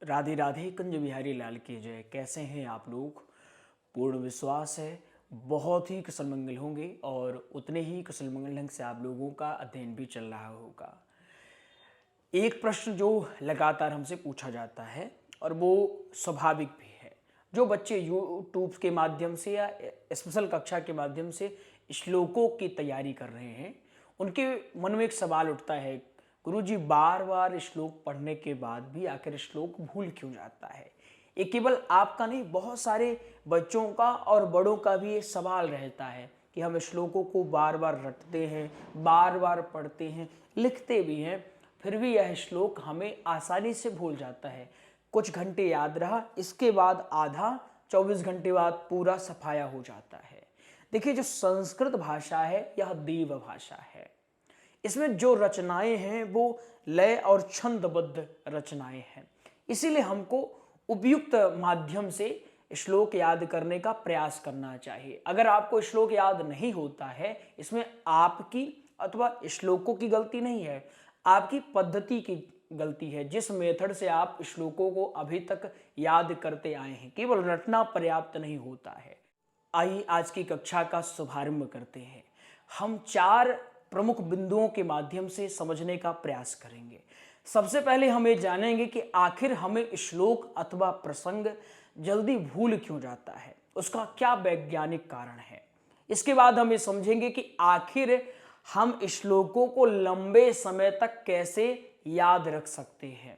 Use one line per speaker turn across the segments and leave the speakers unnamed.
राधे राधे कुंज बिहारी लाल की जय। कैसे हैं आप लोग? पूर्ण विश्वास है बहुत ही कुशल मंगल होंगे और उतने ही कुशल मंगल ढंग से आप लोगों का अध्ययन भी चल रहा होगा। एक प्रश्न जो लगातार हमसे पूछा जाता है और वो स्वाभाविक भी है, जो बच्चे यूट्यूब के माध्यम से या स्पेशल कक्षा के माध्यम से श्लोकों की तैयारी कर रहे हैं, उनके मन में एक सवाल उठता है, गुरुजी बार बार श्लोक पढ़ने के बाद भी आखिर श्लोक भूल क्यों जाता है? ये केवल आपका नहीं, बहुत सारे बच्चों का और बड़ों का भी ये सवाल रहता है कि हम श्लोकों को बार बार रटते हैं, बार बार पढ़ते हैं, लिखते भी हैं, फिर भी यह श्लोक हमें आसानी से भूल जाता है। कुछ घंटे याद रहा, इसके बाद आधा, 24 घंटे बाद पूरा सफाया हो जाता है। देखिए, जो संस्कृत भाषा है यह देव भाषा है। इसमें जो रचनाएं हैं वो लय और छंदबद्ध रचनाएं हैं, इसीलिए हमको उपयुक्त माध्यम से श्लोक याद करने का प्रयास करना चाहिए। अगर आपको श्लोक याद नहीं होता है, इसमें आपकी अथवा श्लोकों की गलती नहीं है, आपकी पद्धति की गलती है। जिस मेथड से आप श्लोकों को अभी तक याद करते आए हैं, केवल रटना पर्याप्त नहीं होता है। आइए आज की कक्षा का शुभारंभ करते हैं। हम 4 प्रमुख बिंदुओं के माध्यम से समझने का प्रयास करेंगे। सबसे पहले हम ये जानेंगे कि आखिर हमें श्लोक अथवा प्रसंग जल्दी भूल क्यों जाता है, उसका क्या वैज्ञानिक कारण है। इसके बाद हम ये समझेंगे कि आखिर हम श्लोकों को लंबे समय तक कैसे याद रख सकते हैं।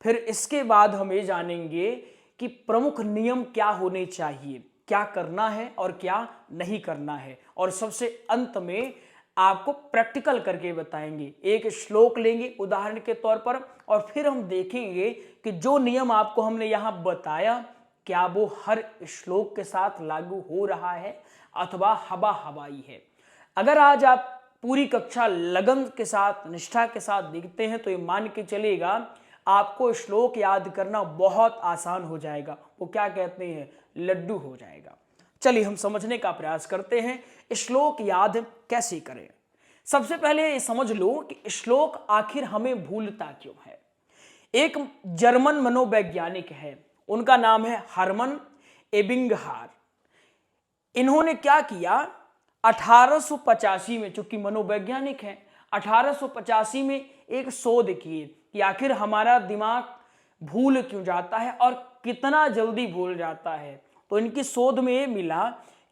फिर इसके बाद हम ये जानेंगे कि प्रमुख नियम क्या होने चाहिए, क्या करना है और क्या नहीं करना है। और सबसे अंत में आपको प्रैक्टिकल करके बताएंगे। एक श्लोक लेंगे उदाहरण के तौर पर और फिर हम देखेंगे कि जो नियम आपको हमने यहां बताया, क्या वो हर श्लोक के साथ लागू हो रहा है अथवा हवा हवाई है। अगर आज आप पूरी कक्षा लगन के साथ, निष्ठा के साथ देखते हैं तो ये मान के चलेगा आपको श्लोक याद करना बहुत आसान हो जाएगा। वो क्या कहते हैं, लड्डू हो जाएगा। चलिए हम समझने का प्रयास करते हैं श्लोक याद कैसे करें। सबसे पहले ये समझ लो कि श्लोक आखिर हमें भूलता क्यों है। एक जर्मन मनोवैज्ञानिक है, उनका नाम है हरमन एबिंगहार। इन्होंने क्या किया, 1885 में, चूंकि मनोवैज्ञानिक है, 1885 में एक शोध किए कि आखिर हमारा दिमाग भूल क्यों जाता है और कितना जल्दी भूल जाता है। तो इनकी शोध में ये मिला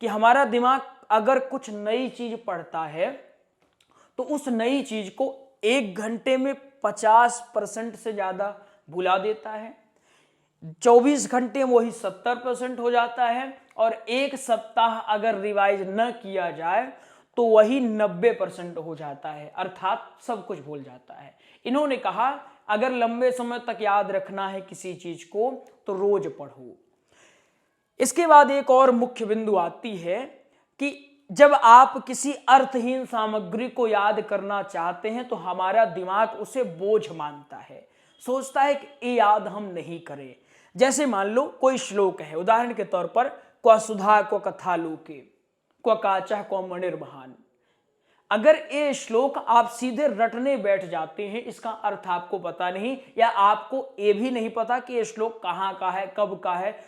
कि हमारा दिमाग अगर कुछ नई चीज पढ़ता है तो उस नई चीज को 1 घंटे में 50% से ज्यादा भुला देता है, 24 घंटे में वही 70% हो जाता है और 1 सप्ताह अगर रिवाइज न किया जाए तो वही 90% हो जाता है, अर्थात सब कुछ भूल जाता है। इन्होंने कहा अगर लंबे समय तक याद रखना है किसी चीज को तो रोज पढ़ो। इसके बाद एक और मुख्य बिंदु आती है कि जब आप किसी अर्थहीन सामग्री को याद करना चाहते हैं तो हमारा दिमाग उसे बोझ मानता है, सोचता है कि ये याद हम नहीं करें। जैसे मान लो कोई श्लोक है, उदाहरण के तौर पर क्व सुधा क्व कथा लोके क्व काचा क्व मणिर्महान। अगर ये श्लोक आप सीधे रटने बैठ जाते हैं, इसका अर्थ आपको पता नहीं या आपको ये भी नहीं पता कि ये श्लोक कहाँ का है, कब का है,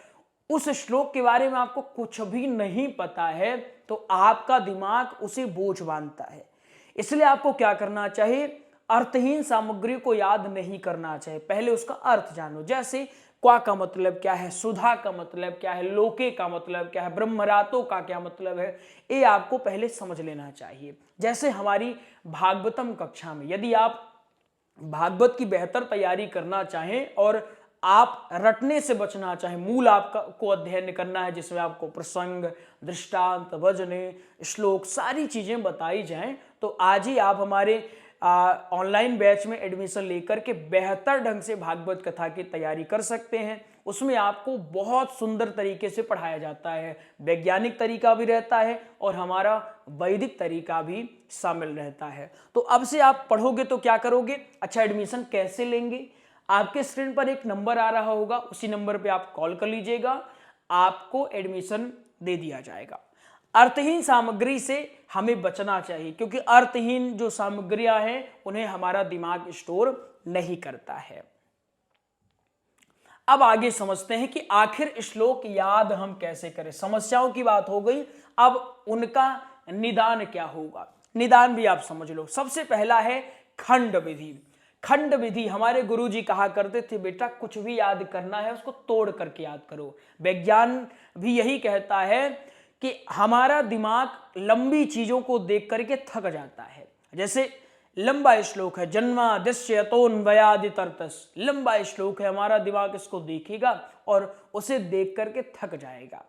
उस श्लोक के बारे में आपको कुछ भी नहीं पता है, तो आपका दिमाग उसे बोझ मानता है। इसलिए आपको क्या करना चाहिए, अर्थहीन सामग्री को याद नहीं करना चाहिए, पहले उसका अर्थ जानो। जैसे क्वा का मतलब क्या है, सुधा का मतलब क्या है, लोके का मतलब क्या है, ब्रह्मरातो का क्या मतलब है, ये आपको पहले समझ लेना चाहिए। जैसे हमारी भागवतम कक्षा में यदि आप भागवत की बेहतर तैयारी करना चाहें और आप रटने से बचना चाहें, मूल आपका को अध्ययन करना है जिसमें आपको प्रसंग, दृष्टांत, वजने, श्लोक सारी चीजें बताई जाएं, तो आज ही आप हमारे ऑनलाइन बैच में एडमिशन लेकर के बेहतर ढंग से भागवत कथा की तैयारी कर सकते हैं। उसमें आपको बहुत सुंदर तरीके से पढ़ाया जाता है, वैज्ञानिक तरीका भी रहता है और हमारा वैदिक तरीका भी शामिल रहता है। तो अब से आप पढ़ोगे तो क्या करोगे, अच्छा एडमिशन कैसे लेंगे, आपके स्क्रीन पर एक नंबर आ रहा होगा, उसी नंबर पे आप कॉल कर लीजिएगा, आपको एडमिशन दे दिया जाएगा। अर्थहीन सामग्री से हमें बचना चाहिए क्योंकि अर्थहीन जो सामग्रियां हैं उन्हें हमारा दिमाग स्टोर नहीं करता है। अब आगे समझते हैं कि आखिर श्लोक याद हम कैसे करें। समस्याओं की बात हो गई, अब उनका निदान क्या होगा, निदान भी आप समझ लो। सबसे पहला है खंड विधि। खंड विधि हमारे गुरुजी कहा करते थे, बेटा कुछ भी याद करना है उसको तोड़ करके याद करो। विज्ञान भी यही कहता है कि हमारा दिमाग लंबी चीजों को देख करके थक जाता है। जैसे लंबा श्लोक है, जन्माद्यस्य यतोऽन्वयादितरतस्, लंबा श्लोक है, हमारा दिमाग इसको देखेगा और उसे देख करके थक जाएगा।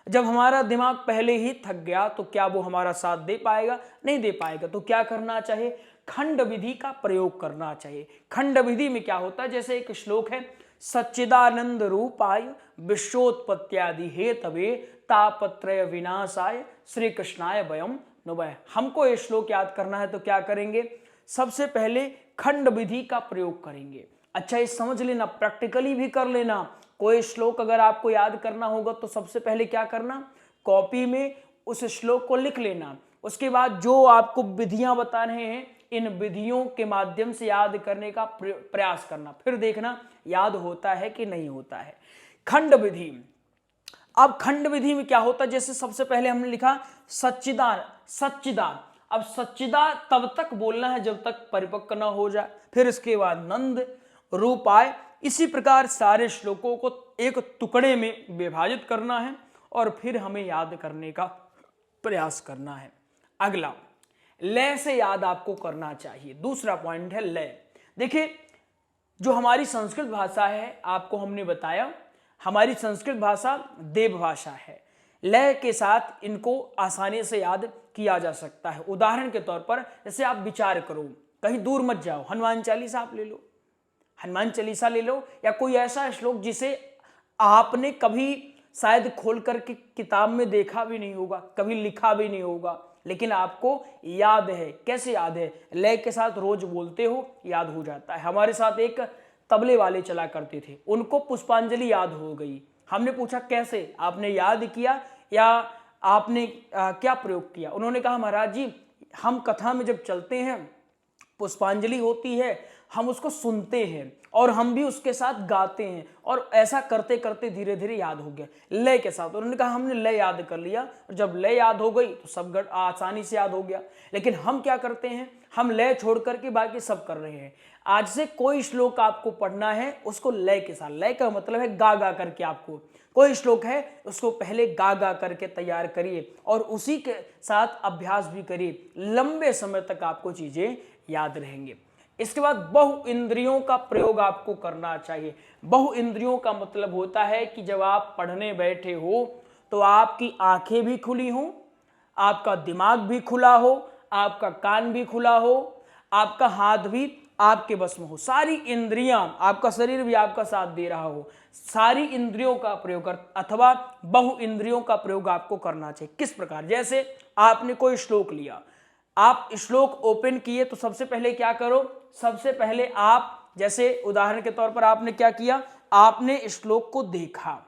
जब हमारा दिमाग पहले ही थक गया तो क्या वो हमारा साथ दे पाएगा? नहीं दे पाएगा। तो क्या करना चाहिए? खंड विधि का प्रयोग करना चाहिए। खंड विधि में क्या होता है, जैसे एक श्लोक है, सच्चिदानंद रूपाय विश्वोत्पत्त्यादि हेतवे तापत्रय विनाशाय श्री कृष्णाय वयम नुमः। हमको ये श्लोक याद करना है तो क्या करेंगे? सबसे पहले खंड विधि का प्रयोग करेंगे। अच्छा, ये समझ लेना, प्रैक्टिकली भी कर लेना। कोई श्लोक अगर आपको याद करना होगा तो सबसे पहले क्या करना, कॉपी में उस श्लोक को लिख लेना। उसके बाद जो आपको विधियां बता रहे हैं, इन विधियों के माध्यम से याद करने का प्रयास करना, फिर देखना याद होता है कि नहीं होता है। खंड विधि। अब खंड विधि में क्या होता है, जैसे सबसे पहले हमने लिखा सच्चिदान, सच्चिदान। अब सच्चिदा तब तक बोलना है जब तक परिपक्व न हो जाए। फिर इसके बाद नंद रूपाय। इसी प्रकार सारे श्लोकों को एक टुकड़े में विभाजित करना है और फिर हमें याद करने का प्रयास करना है। अगला, लय से याद आपको करना चाहिए। दूसरा पॉइंट है लय। देखिए, जो हमारी संस्कृत भाषा है, आपको हमने बताया हमारी संस्कृत भाषा देव भाषा है। लय के साथ इनको आसानी से याद किया जा सकता है। उदाहरण के तौर पर जैसे आप विचार करो, कहीं दूर मत जाओ, हनुमान चालीसा आप ले लो, हनुमान चालीसा ले लो, या कोई ऐसा श्लोक जिसे आपने कभी शायद खोल करके किताब में देखा भी नहीं होगा, कभी लिखा भी नहीं होगा, लेकिन आपको याद है। कैसे याद है? लय के साथ रोज बोलते हो, याद हो जाता है। हमारे साथ एक तबले वाले चला करते थे, उनको पुष्पांजलि याद हो गई। हमने पूछा कैसे? आपने याद किया या आपने क्या प्रयोग किया? उन्होंने कहा, महाराज जी, हम कथा में जब चलते हैं, पुष्पांजलि होती है, हम उसको सुनते हैं और हम भी उसके साथ गाते हैं, और ऐसा करते करते धीरे धीरे याद हो गया लय के साथ। उन्होंने कहा हमने लय याद कर लिया, और जब लय याद हो गई तो सब आसानी से याद हो गया। लेकिन हम क्या करते हैं, हम लय छोड़ करके बाकी सब कर रहे हैं। आज से कोई श्लोक आपको पढ़ना है, उसको लय के साथ, लय का मतलब है गा गा करके, आपको कोई श्लोक है उसको पहले गा गा करके तैयार करिए और उसी के साथ अभ्यास भी करिए। लंबे समय तक आपको चीजें याद रहेंगे। इसके बाद बहु इंद्रियों का प्रयोग आपको करना चाहिए। बहु इंद्रियों का मतलब होता है कि जब आप पढ़ने बैठे हो तो आपकी आंखें भी खुली हो, आपका दिमाग भी खुला हो, आपका कान भी खुला हो, आपका हाथ भी आपके बस में हो, सारी इंद्रियां, आपका शरीर भी आपका साथ दे रहा हो, सारी इंद्रियों का प्रयोग अथवा बहु इंद्रियों का प्रयोग आपको करना चाहिए। किस प्रकार? जैसे आपने कोई श्लोक लिया, आप श्लोक ओपन किए तो सबसे पहले क्या करो, सबसे पहले आप, जैसे उदाहरण के तौर पर आपने क्या किया, आपने श्लोक को देखा।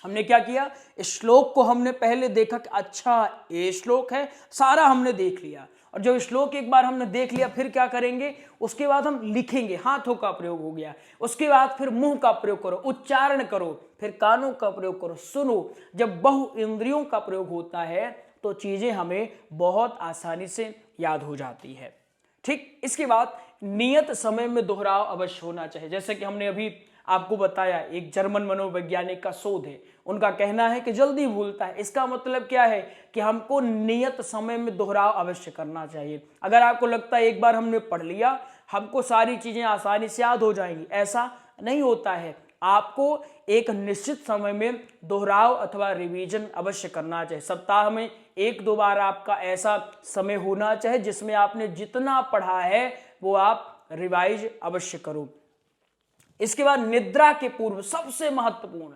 हमने क्या किया, श्लोक को हमने पहले देखा कि अच्छा ये श्लोक है, सारा हमने देख लिया। और जब श्लोक एक बार हमने देख लिया, फिर क्या करेंगे, उसके बाद हम लिखेंगे, हाथों का प्रयोग हो गया। उसके बाद फिर मुंह का प्रयोग करो, उच्चारण करो, फिर कानों का प्रयोग करो, सुनो। जब बहु इंद्रियों का प्रयोग होता है तो चीजें हमें बहुत आसानी से याद हो जाती है। ठीक, इसके बाद नियत समय में दोहराव अवश्य होना चाहिए। जैसे कि हमने अभी आपको बताया, एक जर्मन मनोवैज्ञानिक का शोध है, उनका कहना है कि जल्दी भूलता है। इसका मतलब क्या है कि हमको नियत समय में दोहराव अवश्य करना चाहिए। अगर आपको लगता है एक बार हमने पढ़ लिया, हमको सारी चीजें आसानी से याद हो जाएंगी, ऐसा नहीं होता है। आपको एक निश्चित समय में दोहराव अथवा रिवीजन अवश्य करना चाहिए। सप्ताह में 1-2 बार आपका ऐसा समय होना चाहिए जिसमें आपने जितना पढ़ा है वो आप रिवाइज अवश्य करो। इसके बाद निद्रा के पूर्व सबसे महत्वपूर्ण,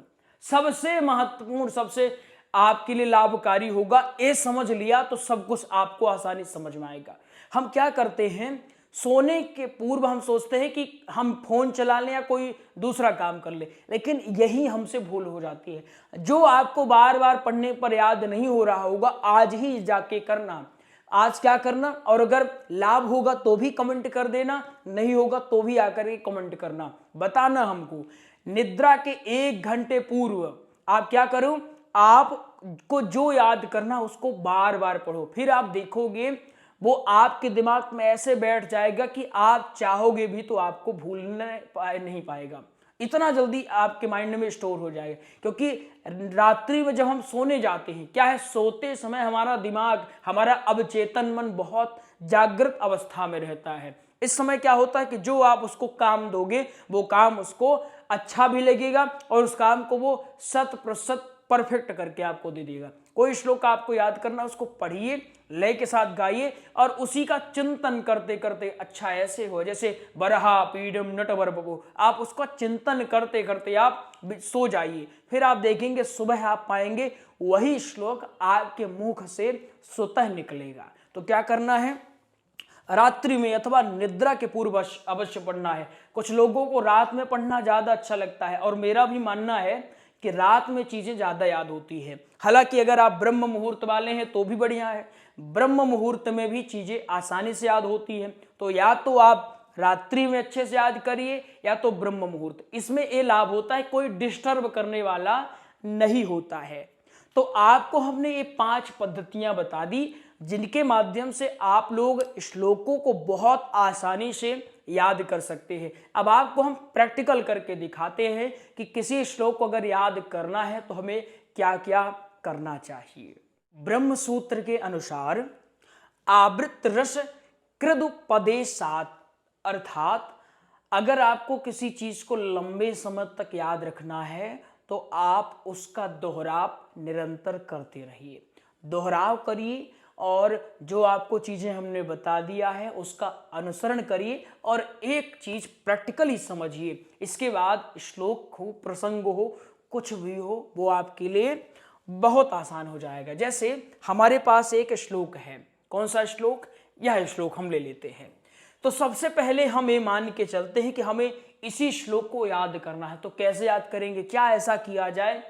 सबसे आपके लिए लाभकारी होगा, ये समझ लिया तो सब कुछ आपको आसानी समझ में आएगा। हम क्या करते हैं, सोने के पूर्व हम सोचते हैं कि हम फोन चला लें या कोई दूसरा काम कर ले, लेकिन यही हमसे भूल हो जाती है। जो आपको बार बार पढ़ने पर याद नहीं हो रहा होगा, आज ही जाके करना, आज क्या करना, और अगर लाभ होगा तो भी कमेंट कर देना, नहीं होगा तो भी आकर के कमेंट करना, बताना हमको। निद्रा के 1 घंटे पूर्व आप क्या करो, आपको जो याद करना उसको बार बार पढ़ो। फिर आप देखोगे वो आपके दिमाग में ऐसे बैठ जाएगा कि आप चाहोगे भी तो आपको नहीं पाएगा, इतना जल्दी आपके माइंड में स्टोर हो जाएगा। क्योंकि रात्रि में जब हम सोने जाते हैं, क्या है, सोते समय हमारा दिमाग, हमारा अवचेतन मन बहुत जागृत अवस्था में रहता है। इस समय क्या होता है कि जो आप उसको काम दोगे वो काम उसको अच्छा भी लगेगा और उस काम को वो 100% परफेक्ट करके आपको दे देगा। कोई श्लोक आपको याद करना, उसको पढ़िए, लय के साथ गाइए और उसी का चिंतन करते करते, अच्छा ऐसे हो जैसे बरहा पीडम नटवर बबो, आप उसका चिंतन करते करते आप सो जाइए। फिर आप देखेंगे सुबह आप पाएंगे वही श्लोक आपके मुख से स्वतः निकलेगा। तो क्या करना है, रात्रि में अथवा निद्रा के पूर्व अवश्य पढ़ना है। कुछ लोगों को रात में पढ़ना ज्यादा अच्छा लगता है और मेरा भी मानना है कि रात में चीजें ज्यादा याद होती है। हालांकि अगर आप ब्रह्म मुहूर्त वाले हैं तो भी बढ़िया है, ब्रह्म मुहूर्त में भी चीजें आसानी से याद होती है। तो या तो आप रात्रि में अच्छे से याद करिए या तो ब्रह्म मुहूर्त। इसमें ये लाभ होता है कोई डिस्टर्ब करने वाला नहीं होता है। तो आपको हमने ये 5 पद्धतियां बता दी जिनके माध्यम से आप लोग श्लोकों को बहुत आसानी से याद कर सकते हैं। अब आपको हम प्रैक्टिकल करके दिखाते हैं कि किसी श्लोक को अगर याद करना है तो हमें क्या क्या करना चाहिए। ब्रह्म सूत्र के अनुसार आवृत रस कृदुपदेशात्, अर्थात अगर आपको किसी चीज को लंबे समय तक याद रखना है तो आप उसका दोहराव निरंतर करते रहिए, दोहराव करिए और जो आपको चीजें हमने बता दिया है उसका अनुसरण करिए और एक चीज प्रैक्टिकली समझिए। इसके बाद श्लोक हो, प्रसंग हो, कुछ भी हो, वो आपके लिए बहुत आसान हो जाएगा। जैसे हमारे पास एक श्लोक है, कौन सा श्लोक, यह श्लोक हम ले लेते हैं। तो सबसे पहले हम ये मान के चलते हैं कि हमें इसी श्लोक को याद करना है। तो कैसे याद करेंगे, क्या ऐसा किया जाए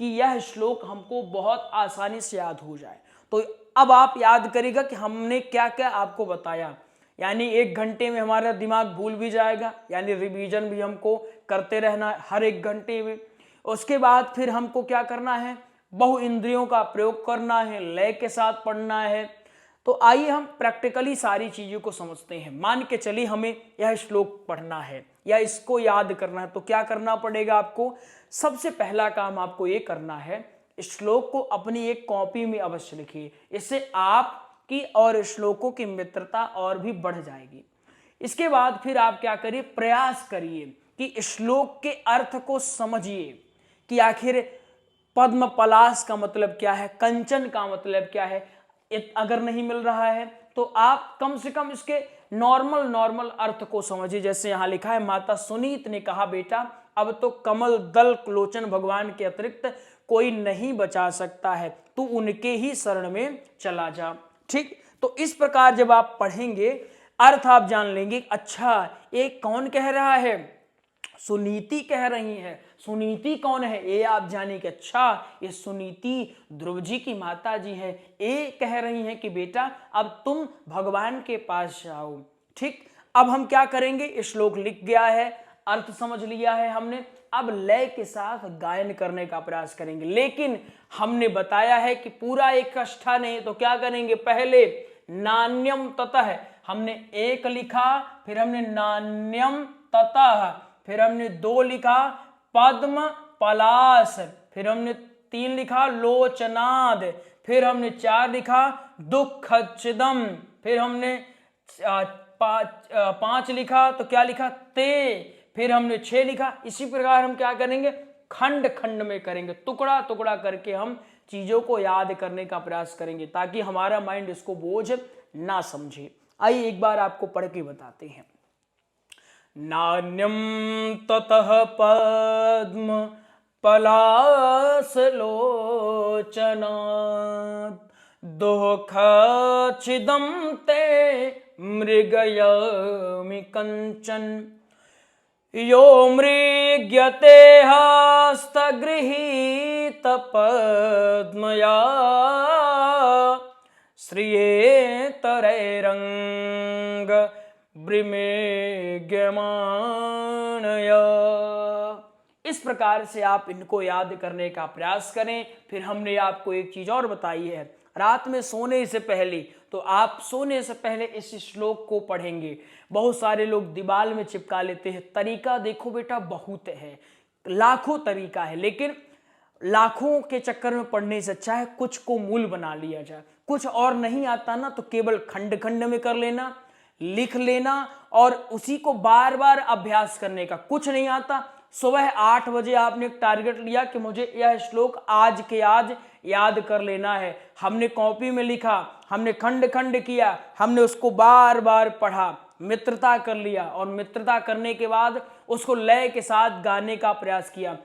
कि यह श्लोक हमको बहुत आसानी से याद हो जाए। तो अब आप याद करेगा कि हमने क्या क्या आपको बताया, यानी 1 घंटे में हमारा दिमाग भूल भी जाएगा, यानी रिवीजन भी हमको करते रहना है हर 1 घंटे में। उसके बाद फिर हमको क्या करना है, बहु इंद्रियों का प्रयोग करना है, लय के साथ पढ़ना है। तो आइए हम प्रैक्टिकली सारी चीजों को समझते हैं। मान के चलिए हमें यह श्लोक पढ़ना है या इसको याद करना है, तो क्या करना पड़ेगा आपको, सबसे पहला काम आपको ये करना है, श्लोक को अपनी एक कॉपी में अवश्य लिखिए। इससे आपकी और श्लोकों की मित्रता और भी बढ़ जाएगी। इसके बाद फिर आप क्या करिए, प्रयास करिए कि श्लोक के अर्थ को समझिए कि आखिर पद्म पलाश का मतलब क्या है, कंचन का मतलब क्या है। अगर नहीं मिल रहा है तो आप कम से कम इसके नॉर्मल अर्थ को समझिए। जैसे यहां लिखा है, माता सुनीत ने कहा, बेटा अब तो कमल दल लोचन भगवान के अतिरिक्त कोई नहीं बचा सकता है, तू उनके ही शरण में चला जा। ठीक, तो इस प्रकार जब आप पढ़ेंगे अर्थ आप जान लेंगे, अच्छा ये कौन कह रहा है, सुनीति कह रही है। सुनीति कौन है, ये आप जाने कि अच्छा ये सुनीति ध्रुव जी की माता जी है, ये कह रही हैं कि बेटा अब तुम भगवान के पास जाओ। ठीक, अब हम क्या करेंगे, श्लोक लिख गया है, अर्थ समझ लिया है हमने, अब लय के साथ गायन करने का प्रयास करेंगे। लेकिन हमने बताया है कि पूरा एक कष्ठा नहीं, तो क्या करेंगे, पहले नान्यम ततः, हमने 1 लिखा, फिर हमने नान्यम ततः, फिर हमने 2 लिखा पद्म पलाश, फिर हमने 3 लिखा लोचनाद, फिर हमने 4 लिखा दुखच्छिदम, फिर हमने 5 लिखा, तो क्या लिखा ते, फिर हमने 6 लिखा। इसी प्रकार हम क्या करेंगे, खंड खंड में करेंगे, टुकड़ा टुकड़ा करके हम चीजों को याद करने का प्रयास करेंगे ताकि हमारा माइंड इसको बोझ ना समझे। आइए एक बार आपको पढ़ के बताते हैं। नान्यम ततः पद्म पलाश लोचनात्, दुःखच्छिदं ते मृगयामि कंचन, यो मृग्यते हस्तगृहीत पद्मया, श्रियेतरैरंग ब्रिमेग्यमानया। इस प्रकार से आप इनको याद करने का प्रयास करें। फिर हमने आपको एक चीज और बताई है, रात में सोने से पहले, तो आप सोने से पहले इस श्लोक को पढ़ेंगे। बहुत सारे लोग दीवार में चिपका लेते हैं। तरीका देखो बेटा बहुत है, लाखों तरीका है, लेकिन लाखों के चक्कर में पढ़ने से अच्छा है कुछ को मूल बना लिया जाए। कुछ और नहीं आता ना तो केवल खंड खंड में कर लेना, लिख लेना और उसी को बार बार अभ्यास करने का। कुछ नहीं आता, सुबह 8 बजे आपने एक टारगेट लिया कि मुझे यह श्लोक आज के आज याद कर लेना है। हमने कॉपी में लिखा, हमने खंड खंड किया, हमने उसको बार बार पढ़ा, मित्रता कर लिया और मित्रता करने के बाद उसको लय के साथ गाने का प्रयास किया।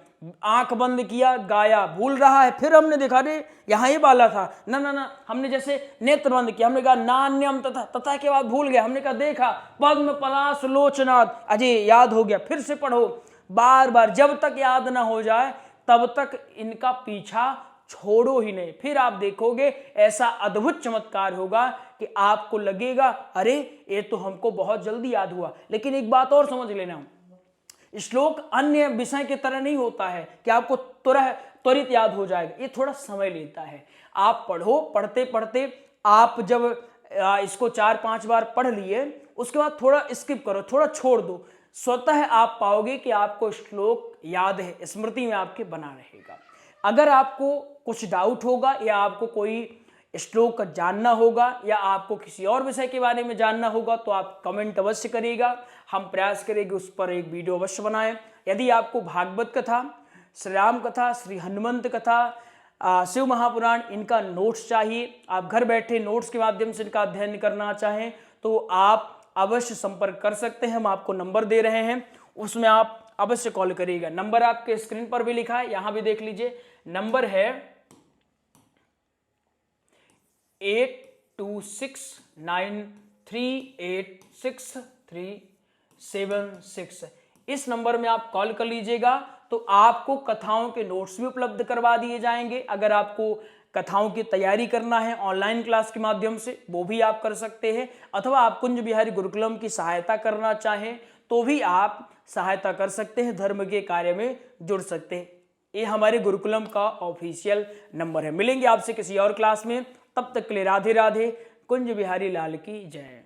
आंख बंद किया, गाया, भूल रहा है, फिर हमने देखा रे यहाँ ही वाला था, ना ना ना, हमने जैसे नेत्र बंद किया, हमने कहा नान्यम तथा, तथा के बाद भूल गया, हमने कहा देखा पद्म पलाश लोचनाथ, अजय याद हो गया, फिर से पढ़ो बार बार, जब तक याद ना हो जाए तब तक इनका पीछा छोड़ो ही नहीं। फिर आप देखोगे ऐसा अद्भुत चमत्कार होगा कि आपको लगेगा अरे ये तो हमको बहुत जल्दी याद हुआ। लेकिन एक बात और समझ लेना, श्लोक अन्य विषय की तरह नहीं होता है कि आपको त्वरित याद हो जाएगा, ये थोड़ा समय लेता है। आप पढ़ो, पढ़ते पढ़ते आप जब इसको 4-5 बार पढ़ लिए, उसके बाद थोड़ा स्किप करो, थोड़ा छोड़ दो, स्वतः आप पाओगे कि आपको श्लोक याद है, स्मृति में आपके बना रहेगा। अगर आपको कुछ डाउट होगा या आपको कोई श्लोक जानना होगा या आपको किसी और विषय के बारे में जानना होगा तो आप कमेंट अवश्य करिएगा, हम प्रयास करेंगे उस पर एक वीडियो अवश्य बनाएं। यदि आपको भागवत कथा, श्री राम कथा, श्री हनुमंत कथा, शिव महापुराण इनका नोट्स चाहिए, आप घर बैठे नोट्स के माध्यम से इनका अध्ययन करना चाहें तो आप अवश्य संपर्क कर सकते हैं। हम आपको नंबर दे रहे हैं, उसमें आप अवश्य कॉल करिएगा। नंबर आपके स्क्रीन पर भी लिखा है, यहां भी देख लीजिए, नंबर है 8269386376। इस नंबर में आप कॉल कर लीजिएगा तो आपको कथाओं के नोट्स भी उपलब्ध करवा दिए जाएंगे। अगर आपको कथाओं की तैयारी करना है ऑनलाइन क्लास के माध्यम से वो भी आप कर सकते हैं, अथवा आप कुंज बिहारी गुरुकुलम की सहायता करना चाहें तो भी आप सहायता कर सकते हैं, धर्म के कार्य में जुड़ सकते हैं। ये हमारे गुरुकुलम का ऑफिशियल नंबर है। मिलेंगे आपसे किसी और क्लास में, तब तक के लिए राधे राधे। कुंज बिहारी लाल की जय।